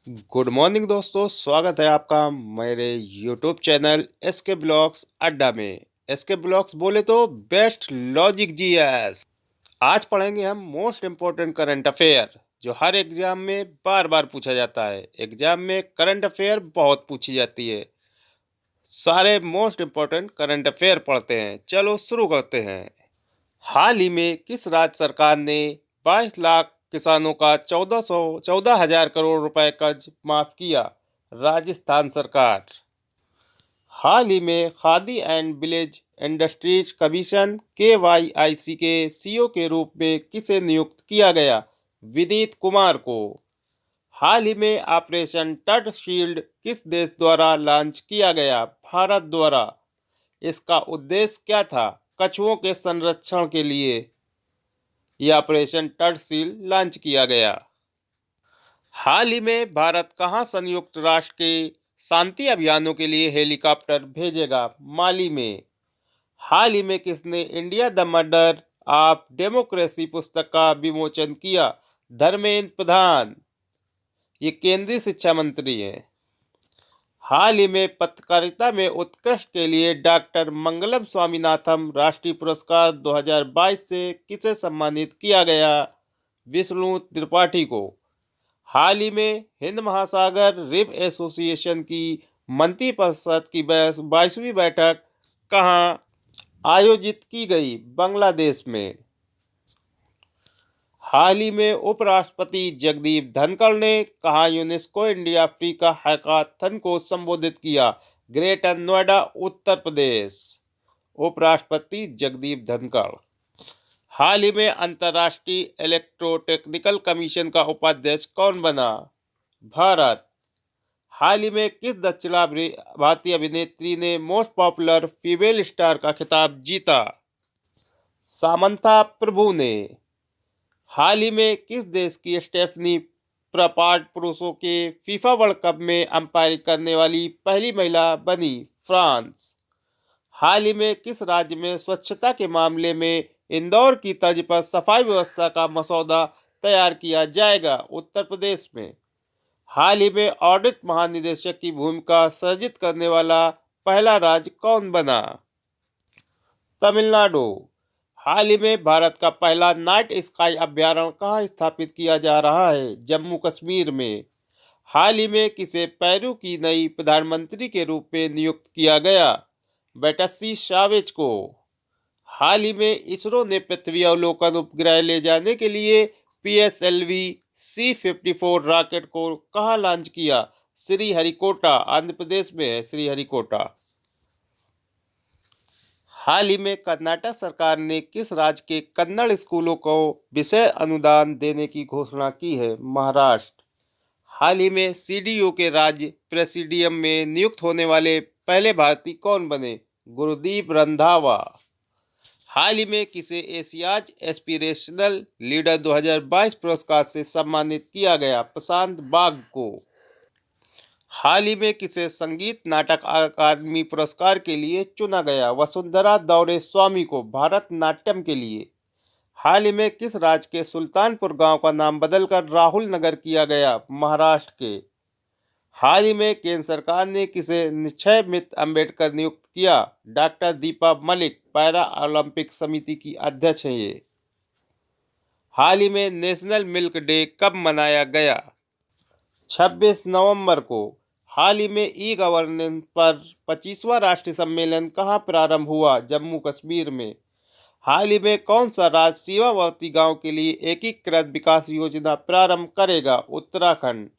Good morning दोस्तों, स्वागत है आपका मेरे यूट्यूब चैनल एसके ब्लॉग्स अड्डा में। एसके ब्लॉग्स बोले तो बेस्ट लॉजिक जीएस। आज पढ़ेंगे हम मोस्ट इम्पोर्टेंट करंट अफेयर जो हर एग्जाम में बार बार पूछा जाता है। एग्जाम में करंट अफेयर बहुत पूछी जाती है। सारे मोस्ट इम्पोर्टेंट करंट अफेयर पढ़ते हैं। चलो शुरू करते हैं। हाल ही में किस राज्य सरकार ने 22 लाख किसानों का 14,000 करोड़ रुपए कर्ज माफ किया? राजस्थान सरकार। हाल ही में khadi and village industries commission KYIC के CEO के रूप में किसे नियुक्त किया गया? विनीत कुमार को। हाल ही में ऑपरेशन तट शील्ड किस देश द्वारा लॉन्च किया गया? भारत द्वारा। इसका उद्देश्य क्या था? कछुओं के संरक्षण के लिए यह ऑपरेशन तटशील लॉन्च किया गया। हाल ही में भारत कहां संयुक्त राष्ट्र के शांति अभियानों के लिए हेलीकॉप्टर भेजेगा? माली में। हाल ही में किसने India the murder of democracy पुस्तक का विमोचन किया? धर्मेंद्र प्रधान। ये केंद्रीय शिक्षा मंत्री हैं। हाल ही में पत्रकारिता में उत्कृष्ट के लिए डॉक्टर मंगलम स्वामीनाथन राष्ट्रीय पुरस्कार 2022 से किसे सम्मानित किया गया? विष्णु त्रिपाठी को। हाल ही में हिंद महासागर रिव एसोसिएशन की मंत्रिपरिषद की 22वीं बैठक कहाँ आयोजित की गई? बांग्लादेश में। हाल ही में उपराष्ट्रपति जगदीप धनखड़ ने कहा यूनेस्को इंडिया अफ्रीका हैकाथन को संबोधित किया? ग्रेटर नोएडा उत्तर प्रदेश। उपराष्ट्रपति जगदीप धनखड़। हाल ही में अंतर्राष्ट्रीय इलेक्ट्रोटेक्निकल कमीशन का उपाध्यक्ष कौन बना? भारत। हाल ही में किस दक्षिण भारतीय अभिनेत्री ने मोस्ट पॉपुलर फीमेल स्टार का खिताब जीता? सामंथा प्रभु ने। हाल ही में किस देश की स्टेफनी प्रपार्ट पुरुषों के फीफा वर्ल्ड कप में अंपायरिंग करने वाली पहली महिला बनी? फ्रांस। हाल ही में किस राज्य में स्वच्छता के मामले में इंदौर की तर्ज पर सफाई व्यवस्था का मसौदा तैयार किया जाएगा? उत्तर प्रदेश में। हाल ही में ऑडिट महानिदेशक की भूमिका सर्जित करने वाला पहला राज्य कौन बना? तमिलनाडु। हाल ही में भारत का पहला नाइट स्काई अभ्यारण्य कहाँ स्थापित किया जा रहा है? जम्मू कश्मीर में। हाल ही में किसे पेरू की नई प्रधानमंत्री के रूप में नियुक्त किया गया? बेटसी चावेज को। हाल ही में इसरो ने पृथ्वी अवलोकन उपग्रह ले जाने के लिए PSLV C54 रॉकेट को कहाँ लॉन्च किया? श्रीहरिकोटा, आंध्र प्रदेश में है श्रीहरिकोटा। हाल ही में कर्नाटक सरकार ने किस राज्य के कन्नड़ स्कूलों को विषय अनुदान देने की घोषणा की है? महाराष्ट्र। हाल ही में CDU के राज्य प्रेसिडियम में नियुक्त होने वाले पहले भारतीय कौन बने? गुरदीप रंधावा। हाल ही में किसे एशियाज एस्पिरेशनल लीडर 2022 पुरस्कार से सम्मानित किया गया? प्रशांत बाग को। हाल ही में किसे संगीत नाटक अकादमी पुरस्कार के लिए चुना गया? वसुंधरा दौरे स्वामी को, भारतनाट्यम के लिए। हाल ही में किस राज्य के सुल्तानपुर गांव का नाम बदलकर राहुल नगर किया गया? महाराष्ट्र के। हाल ही में केंद्र सरकार ने किसे निक्षय मित्र अम्बेडकर नियुक्त किया? Doctor Deepa Malik, para Olympic समिति की अध्यक्ष हैं ये। हाल ही में नेशनल मिल्क डे कब मनाया गया? 26 नवंबर को। हाल ही में ई-गवर्नेंस पर 25वां राष्ट्रीय सम्मेलन कहाँ प्रारंभ हुआ? जम्मू कश्मीर में। हाल ही में कौन सा राज्य सीमावर्ती गांव के लिए एकीकृत विकास योजना प्रारंभ करेगा? उत्तराखंड।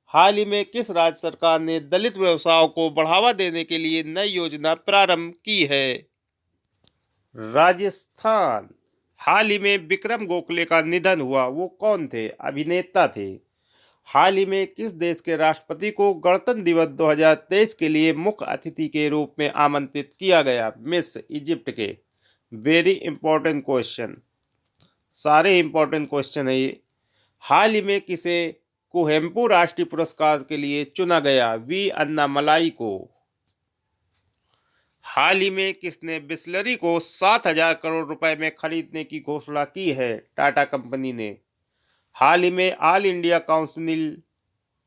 हाल ही में किस राज्य सरकार ने दलित व्यवसायों को बढ़ावा देने के लिए नई योजना प्रारंभ की है? राजस्थान। हाल ही में विक्रम गोखले का निधन हुआ, वो कौन थे? अभिनेता थे। हाल ही में किस देश के राष्ट्रपति को गणतंत्र दिवस 2023 के लिए मुख्य अतिथि के रूप में आमंत्रित किया गया? मिस्र, इजिप्ट के। वेरी इंपॉर्टेंट क्वेश्चन, सारे इंपॉर्टेंट क्वेश्चन है ये। हाल ही में किसे कुवेंपु राष्ट्रीय पुरस्कार के लिए चुना गया? वी अन्नामलाई को। हाल ही में किसने बिस्लरी को 7,000 करोड़ रुपए में खरीदने की घोषणा की है? टाटा कंपनी ने। हाल ही में all India council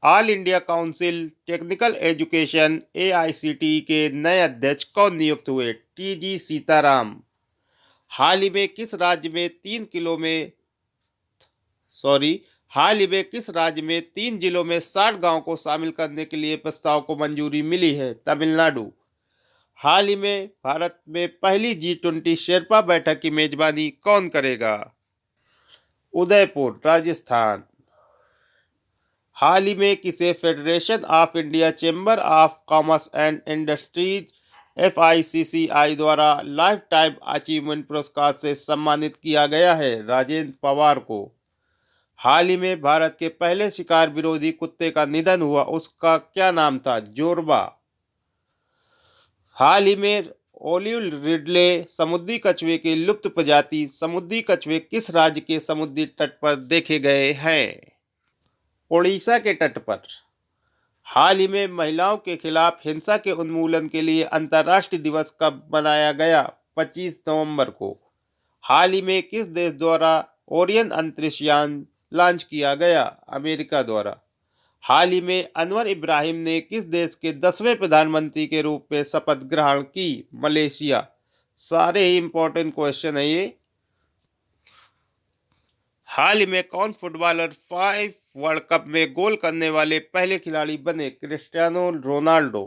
all India council technical education AICTE के नए अध्यक्ष कौन नियुक्त हुए? TG सीताराम। हाल ही में किस राज्य में 3 किलो में सॉरी हाल ही में किस राज्य में 3 जिलों में 60 गांव को शामिल करने के लिए प्रस्ताव को मंजूरी मिली है? तमिलनाडु। हाल ही में भारत में पहली G20 शेरपा बैठक की मेजबानी कौन करेगा? उदयपुर, राजस्थान। हाल ही में किसे federation of India chamber of commerce and industries FICCI द्वारा लाइफ टाइम अचीवमेंट पुरस्कार से सम्मानित किया गया है? राजेंद्र पवार को। हाल ही में भारत के पहले शिकार विरोधी कुत्ते का निधन हुआ, उसका क्या नाम था? जोरबा। हाल ही में ओलिव रिडले समुद्री कछुए की लुप्त प्रजाति समुद्री कछुए किस राज्य के समुद्री तट पर देखे गए हैं? ओडिशा के तट पर। हाल ही में महिलाओं के खिलाफ हिंसा के उन्मूलन के लिए अंतर्राष्ट्रीय दिवस कब मनाया गया? 25 नवंबर को। हाल ही में किस देश द्वारा ओरियन अंतरिक्ष यान लॉन्च किया गया? अमेरिका द्वारा। हाल ही में अनवर इब्राहिम ने किस देश के 10वें प्रधानमंत्री के रूप में शपथ ग्रहण की? मलेशिया। सारे ही इंपॉर्टेंट क्वेश्चन है ये। हाल ही में कौन फुटबॉलर 5 वर्ल्ड कप में गोल करने वाले पहले खिलाड़ी बने? Cristiano Ronaldo.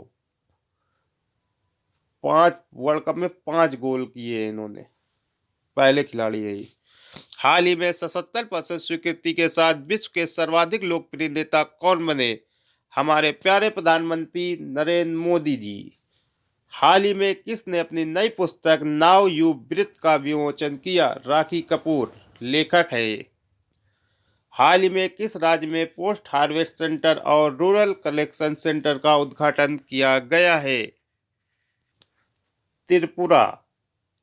5 वर्ल्ड कप में 5 गोल किए इन्होंने, पहले खिलाड़ी है ये। हाल ही में 77% स्वीकृति के साथ विश्व के सर्वाधिक लोकप्रिय नेता कौन बने? हमारे प्यारे प्रधानमंत्री नरेंद्र मोदी जी। हाल ही में किसने अपनी नई पुस्तक नाउ यू ब्रीथ का विमोचन किया? राखी कपूर लेखक है ये। हाल ही में किस राज्य में पोस्ट हार्वेस्ट सेंटर और रूरल कलेक्शन सेंटर का उद्घाटन किया गया है? त्रिपुरा।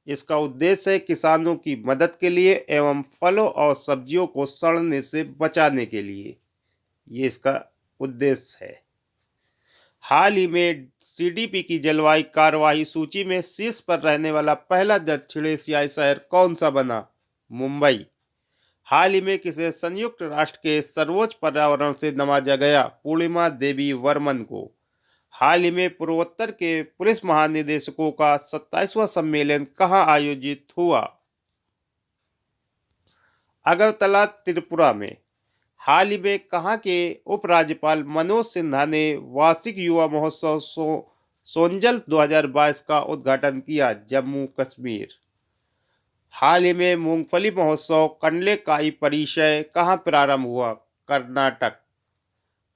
इसका उद्देश्य है किसानों की मदद के लिए एवं फलों और सब्जियों को सड़ने से बचाने के लिए, ये इसका उद्देश्य है। हाल ही में CDP की जलवायु कार्यवाही सूची में शीर्ष पर रहने वाला पहला दक्षिण एशियाई शहर कौन सा बना? मुंबई। हाल ही में किसे संयुक्त राष्ट्र के सर्वोच्च पर्यावरण से नवाजा गया? पूर्णिमा देवी वर्मन को। हाल ही में पूर्वोत्तर के पुलिस महानिदेशकों का 27वां सम्मेलन कहाँ आयोजित हुआ? अगरतला, त्रिपुरा में। हाल ही में कहाँ के उपराज्यपाल मनोज सिन्हा ने वार्षिक युवा महोत्सव सोंजल 2022 का उद्घाटन किया? जम्मू कश्मीर। हाल ही में मूंगफली महोत्सव कंडलेकाई परिसर कहाँ प्रारंभ हुआ? कर्नाटक।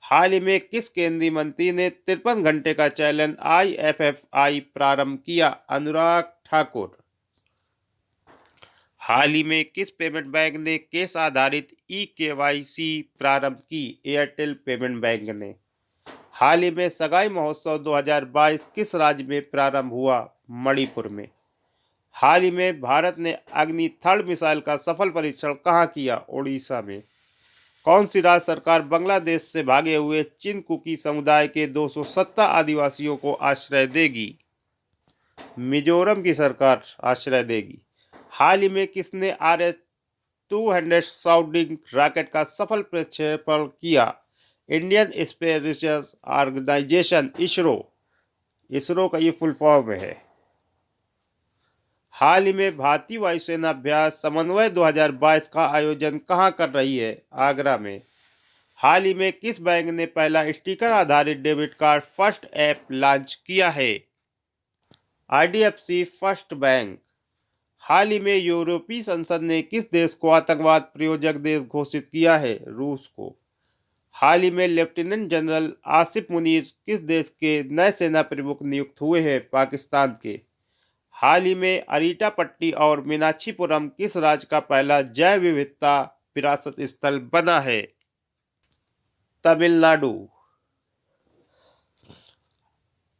हाल ही में किस केंद्रीय मंत्री ने 53 घंटे का चैलेंज IFFI प्रारंभ किया? अनुराग ठाकुर। हाल ही में किस पेमेंट बैंक ने केस आधारित eKYC प्रारंभ की? एयरटेल पेमेंट बैंक ने। हाल ही में सगाई महोत्सव 2022 किस राज्य में प्रारंभ हुआ? मणिपुर में। हाल ही में भारत ने अग्नि थर्ड मिसाइल का सफल परीक्षण कहाँ किया? ओडिशा में। कौन सी राज्य सरकार बांग्लादेश से भागे हुए चिन कुकी समुदाय के 270 आदिवासियों को आश्रय देगी? मिजोरम की सरकार आश्रय देगी। हाल ही में किसने RH-200 साउंडिंग रॉकेट का सफल प्रक्षेपण किया? Indian Space Research Organisation ISRO का ये फुल फॉर्म है। हाल ही में भारतीय वायुसेना अभ्यास समन्वय 2022 का आयोजन कहाँ कर रही है? आगरा में। हाल ही में किस बैंक ने पहला स्टिकर आधारित debit card first app launch किया है? IDFC first bank. हाल ही में यूरोपीय संसद ने किस देश को आतंकवाद प्रायोजक देश घोषित किया है? रूस को। हाल ही में लेफ्टिनेंट जनरल आसिफ मुनीर किस देश के नए सेना प्रमुख नियुक्त हुए हैं? पाकिस्तान के। हाल ही में अरीटापट्टी और मीनाक्षीपुरम किस राज्य का पहला जैव विविधता विरासत स्थल बना है? तमिलनाडु।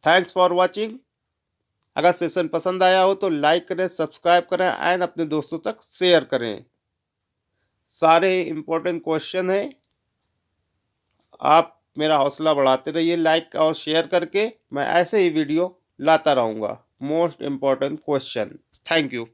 Thanks for watching. अगर सेशन पसंद आया हो तो लाइक करें, सब्सक्राइब करें एंड अपने दोस्तों तक शेयर करें। सारे इम्पोर्टेंट क्वेश्चन हैं, आप मेरा हौसला बढ़ाते रहिए लाइक और शेयर करके। मैं ऐसे ही वीडियो लाता रहूँगा। Most important question. Thank you.